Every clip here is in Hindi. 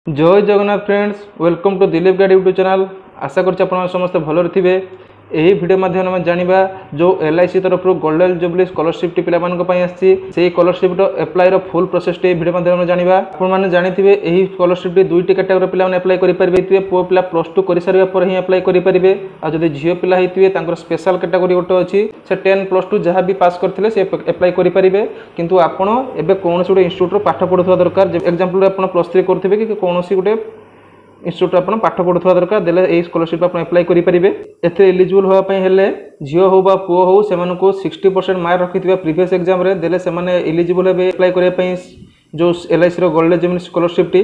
जय Jagannath friends, welcome to Dilip guide YouTube channel. आशा करछि आपण समस्त भलरे थिबे। एही वीडियो माध्यम में जानिबा जो एलआईसी तरफ गोल्डन जुबली स्कॉलरशिप टी पिला मानक पई आछि सेही स्कॉलरशिप रो अप्लाई रो फुल प्रोसेस टी वीडियो माध्यम में जानिबा। आपण माने जानिथिबे एही स्कॉलरशिप टी दुईटी कैटेगरी पिला माने अप्लाई करि परिबे। थिबे पो पिला +2 करि सारिबा पर ही अप्लाई करि परिबे। आ जदि झियो पिला हिथिबे तांकर स्पेशल कैटेगरी गोटे अछि से 10 +2 जहा भी पास करथिले से अप्लाई करि परिबे। किंतु आपण एबे कोनोसी गोटे इंस्टीट्यूट रो पाठ पढुथवा दरकार। एग्जांपल आपण +3 करथिबे कि कोनोसी गोटे इंस्टीट्यूट आप पाठ पढ़ुवा दरकार देले ए स्कॉलरशिप आप अप्लाई करि परिबे। एथे एलिजिबल होवा पई हेले झियो हो बा पुओ हो सेमानं को 60% मार्क रखिथिबा प्रीवियस एग्जाम रे देले सेमाने एलिजिबल हेबे अप्लाई करिया पई जो एलआईसी रो गोल्डन जुबली स्कॉलरशिप टी।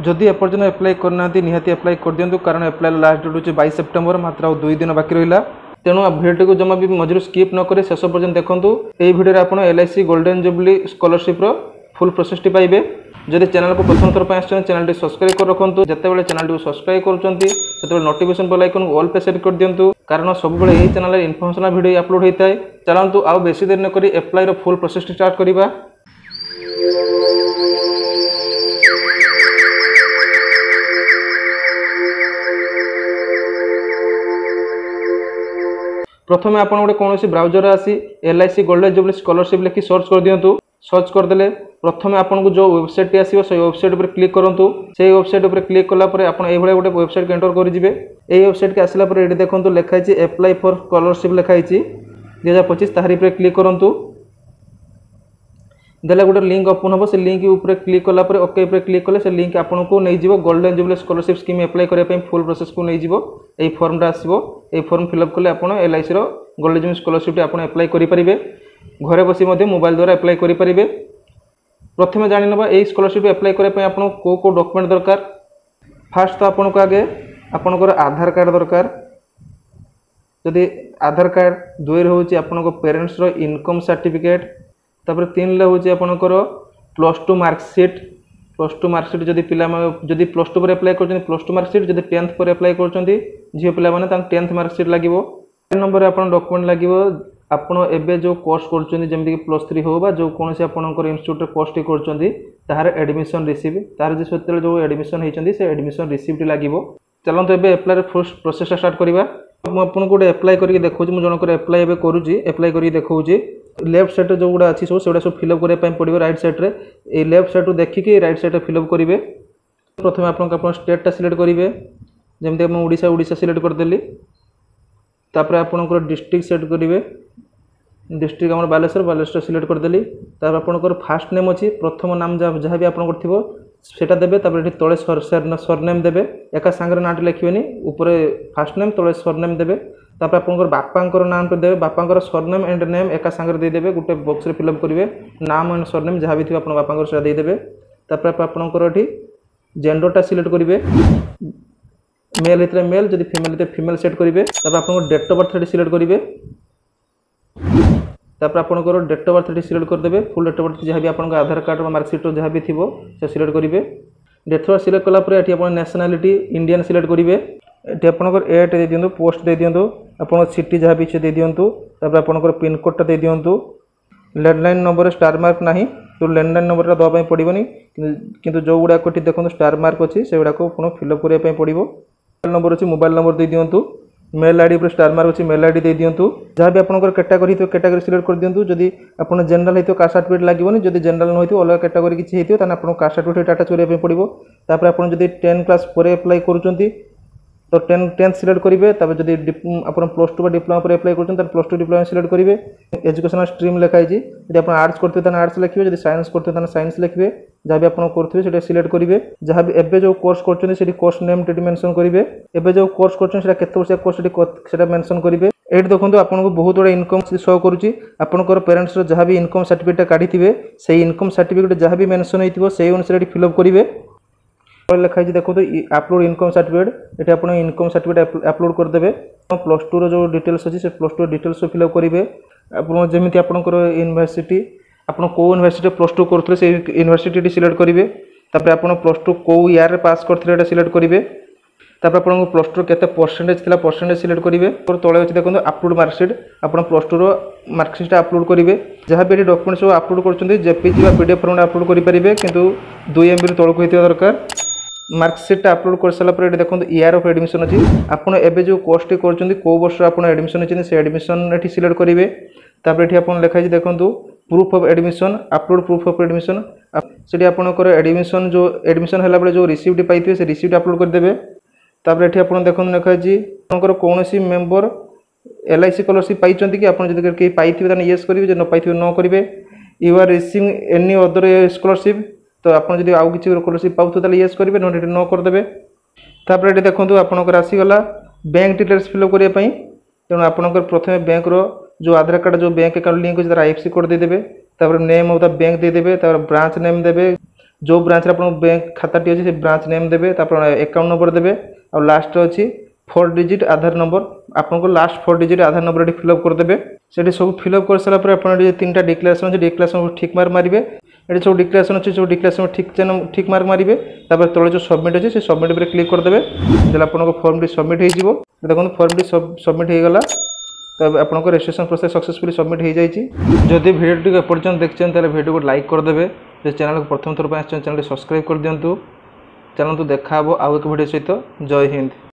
जदि एपर्यंत अप्लाई करनांती निहाती अप्लाई कर दियंतु, कारण अप्लाई लास्ट डेट होची 22 सेप्टेम्बर, मात्र 2 दिन बाकी रहिला। तेणु भिडियो को जमा भी मझिरु स्किप न करे शेष पर्यंत देखंतु। एई भिडियो रे आपण एलआईसी गोल्डन जुबली स्कॉलरशिप रो फुल प्रोसेस टी पाइबे। जदि चैनल को प्रथम थर पर चैनल टी सब्सक्राइब कर रखंतु। जतेबेले चैनल टी सब्सक्राइब करूचंती सेतेबेले नोटिफिकेशन बेल आइकन ऑल पे सेट कर दियंतु, कारण सब बेले एही चैनल रे इन्फॉर्मेशन वीडियो अपलोड होइताय। चलंतु आउ बेसी देर न करी अप्लाई रो फुल प्रोसेस स्टार्ट करिबा। प्रथम आपण गोटे कोनोसी ब्राउजर आसी एलआईसी गोल्डन जुबली स्कॉलरशिप लिखि सर्च कर दियंतु। सर्च करदेले प्रथम आपन को जो वेबसाइट टी आसीबो से वेबसाइट ऊपर क्लिक करंतु। से वेबसाइट ऊपर क्लिक कला परे आपन एई भले गोटे वेबसाइट के एंटर करि जिवे। एई वेबसाइट के आसिला परे एडी देखंतु लेखा छि अप्लाई फॉर स्कॉलरशिप लेखा छि 2025 तारिख ऊपर क्लिक करंतु। देले गोटे लिंक ओपन होबो। से लिंक ऊपर क्लिक कला परे ओके ऊपर क्लिक कले से लिंक आपन को नै जिवो golden jubilee scholarship scheme apply करे पई फुल प्रोसेस को नै जिवो। एई फॉर्म टा आसीबो। एई फॉर्म फिलअप कले आपन एलआईसी रो गोल्डन जुबली स्कॉलरशिप टी आपन अप्लाई करि परिबे। घरे बसी मध्ये मोबाइल द्वारा अप्लाई करि परिबे। प्रथम जानि नबा एई स्कॉलरशिप अप्लाई करे पई आपन को डॉक्यूमेंट दरकार। फास्ट तो आपन को आगे आपन को आधार कार्ड दरकार। जदि आधार कार्ड, दुई रे होची आपन को पेरेंट्स रो इनकम सर्टिफिकेट, तापर 3 ले होची आपन को +2 मार्कशीट। +2 मार्कशीट जदि पिला जदि +2 पर अप्लाई करछन +2 मार्कशीट, जदि 10th पर अप्लाई करछन्ती झियो पिला माने ता 10th मार्कशीट लागिवो। 3 नंबर आपन डॉक्यूमेंट लागिवो आपण एबे जो कोर्स करछन्ती जेमति कि +3 हो बा जो कोनोसी आपनकर इंस्टीट्यूट रे कोर्स टी करछन्ती तार एडमिशन रिसीव, तार जे सतेले जो एडमिशन हेचन्ती से एडमिशन रिसीव लागिवो। चलंतु एबे अप्लाई रे फर्स्ट प्रोसेस स्टार्ट करिबा। म आपन को अप्लाई करिके देखौची। म जणकर अप्लाई एबे करूची, अप्लाई करिके देखौची। लेफ्ट साइड रे जो गुडा अछि सेडा सब फिल अप करे पय पडिबो। राइट साइड रे ए लेफ्ट साइड रो देखिके राइट साइड रे फिल अप करिवे। प्रथम आपन स्टेट टा सिलेक्ट करिवे। जेमति म ओडिसा सिलेक्ट कर देली। तापर आपनकर डिस्ट्रिक्ट सेट करिवे। डिस्ट्रिक्ट हमर बालेश्वर सिलेक्ट कर देली। तापर आपनकर फर्स्ट नेम अछि, प्रथम नाम जहाँ भी आपनकर थिबो सेटा देबे। तापर एठी तळे सरनेम देबे। एका संगे नाम लिखिबेनी, ऊपर फर्स्ट नेम तळे सरनेम देबे। तापर आपनकर बापांकर नाम पे देबे। बापांकर सरनेम एंड नेम एका संगे दे देबे। गुटे बॉक्स रे फिल अप करिवे। नाम एंड सरनेम जहाँ भी थिबो आपन बापांकर सेटा दे देबे। तापर आपनकर एठी जेंडर टा सिलेक्ट करिवे। मेल हितरे मेल, जदि फीमेल हितरे फीमेल सेट करिवे। तापर आपनकर डेट ऑफ बर्थ सिलेक्ट करिवे। तापर आपनकर डेट ऑफ बर्थ सिलेक्ट कर देबे। फुल डेट ऑफ बर्थ जहाँ भी आपन आधार कार्ड और मार्कशीट जहाँ भी थिबो से सिलेक्ट करिवे। डेट ऑफ बर्थ सिलेक्ट कला परे एठी आपन नेशनलिटी इंडियन सिलेक्ट करिवे। एठी आपनकर एट दे दियंतु, पोस्ट दे दियंतु, आपन सिटी जहाँ भी से दे दियंतु। तापर आपनकर पिन कोड टा दे दियंतु। लैंडलाइन नंबर स्टार मार्क नाही तो लैंडलाइन नंबर टा दवा पय पडिबोनी, किंतु जो गुडा कोठी देखंतु स्टार मार्क अछि से गुडा को पुनो फिल अप करिया पय पडिबो। मोबाइल नंबर अछि, मोबाइल नंबर दे दियंतु। मेल आईडी पर स्टार मार्क अछि, मेल आईडी दे दियंतु। जहाँ भी आपनकर कैटेगरी तो कैटेगरी सिलेक्ट कर दियंतु। जदि आपन जनरल हेतियो कास्ट सर्टिफिकेट लागिवोनी, जदि जनरल न होइतो अलग कैटेगरी किछि हेतियो ताना आपन कास्ट सर्टिफिकेट अटैच करिया पे पडिबो। तापर आपन जदि 10 क्लास पर अप्लाई करूचंती तो 10th सिलेक्ट करिवे। तापर जदि आपन +2 पर डिप्लोमा पर अप्लाई करूचंती त +2 डिप्लोमा सिलेक्ट करिवे। एजुकेशनल स्ट्रीम लेखाइ छि, जदि आपन आर्ट्स करथिबे ताना आर्ट्स लिखिबे, जदि साइंस करथिबे ताना साइंस लिखिबे। जहाँ भी आपन करथिबे सेटा सिलेक्ट करिवे। जहाँ भी एबे जो कोर्स करचंती सेठी कोर्स नेम टेटी मेंशन करिवे। एबे जो कोर्स करचंती सेटा केते वर्ष कोर्स सेटा मेंशन करिवे। एठी देखंतु आपन को बहुत बडा इनकम शो करूची। आपनकर पेरेंट्स रो जहाँ भी इनकम सर्टिफिकेट काढिथिबे सेही इनकम सर्टिफिकेट जहाँ भी मेंशन हेतिबो सेही अनुसार एठी फिल अप करिवे। लिखाई देखो अपलोड इनकम सर्टिफिकेट। ये आप इनकम सर्टिफिकेट अपलोड कर देबे। +2 रो जो डिटेल्स अच्छी से +2 डिटेल्स फिलअप करेंगे। जमी आपंकर यूनिवर्सिटी आप यूनिवर्सिटी +2 करते से यूनिवर्सिटी सिलेक्ट करेंगे। तापर आप +2 कौ ईयर पास करते सिलेक्ट करेंगे। तापर आपको +2 केते परसेंटेज थिला परसेंटेज सिलेक्ट करेंगे। तले अच्छे देखो अपलोड मार्कशीट आप +2 रो मार्कशीट अपलोड करेंगे। जहाँ भी डॉक्यूमेंट सब अपलोड कर जेपीजी पीडीएफ फॉर्मेट अपलोड करेंगे, किंतु 2 MB तलक होता दरकार। मार्कसीटा अपलोड कर सारा ये देखो ईयर ऑफ एडमिशन अच्छी आपड़ एवं जो कोर्स कर कौ वर्ष आप एडमिशन होती से एडमिशन ये सिलेक्ट करेंगे तापर ये आप लिखाई देखो proof of admission upload proof of admission से आपंकर एडमिशन जो एडमिशन है बेले जो रिसीप्ट पाई से रिसीप्ट अपलोड करदे तापर ये आप देखो लिखाई आपंकर कौन मेम्बर LIC स्कॉलरशिप पाई कि आपड़ी कहीं पाई येस करेंगे न पाई न करेंगे you are receiving any other scholarship तो आप आउ कि स्कॉलरशिप पाते येस करेंगे न करदे तापर ये देखो आपंकर आसीगला बैंक डिटेल्स फिलअप करने तेणु आपंकर प्रथम बैंक जो आधार कार्ड जो बैंक अकाउंट लिंक होता है IFSC कोड देदेवे तापर नेम ऑफ द बैंक देदेवे तापर ब्रांच नेम देवे जो ब्रांच आप बैंक खाताटी अच्छे से ब्रांच नेम देवे तापर अकाउंट नंबर देवे और लास्ट अच्छी 4 डिजिट आधार नंबर आपको लास्ट 4 डिजिट आधार नंबर फिलअप करदे से सब फिलअप कर सारापर आप 3टा डिक्लेरेशन अच्छे डिक्लेरेशन ठीक मार्क मारे ये सब डिक्लेरेशन अच्छे सब डिक्लेरेशन ठीक मार्क मारे तापर तले जो सबमिट अच्छे से सबमिट पर क्लिक करदे जब आपको फॉर्मटी सबमिट हो देखो फॉर्मटी सबमिट हो गला तो आपको रजिस्ट्रेशन प्रोसेस सक्सेसफुली सबमिट हो जाए जदि भिडियो एपर्यंत देखते हैं भिडियो को लाइक करदे चैनल को प्रथम थर पर चैनल सब्सक्राइब कर दिंतु चलते देखा आउ एक भिडियो सहित जय हिंद।